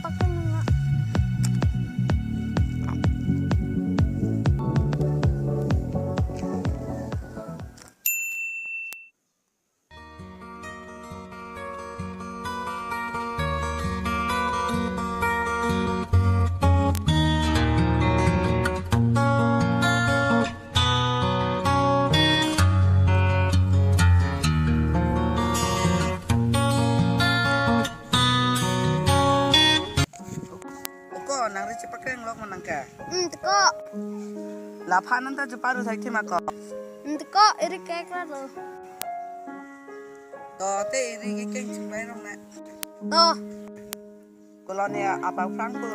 pakai nggak? nang ri cepak yang lok menang ke. Teko. Lapanan ta jeparu sakti mako. Teko iri kayak lo. To te iri keng cimbai rong na. Toh. Kolonia apa frank bu?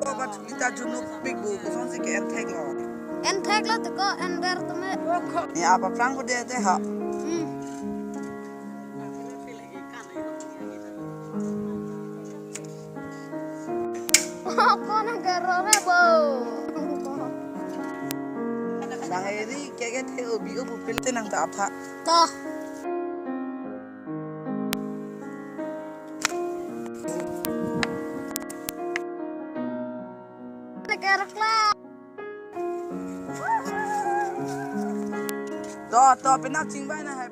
Obat kita junuk big bu kusong si ke entek lo. Entek lo teko ender tume. Ni apa frank bu dia teh ha. Ako nagkarone bo. Nang iri kaya te ubi ubu pilte nang ta apa. Toh. Nagkarak lah. To penak cingbai na hai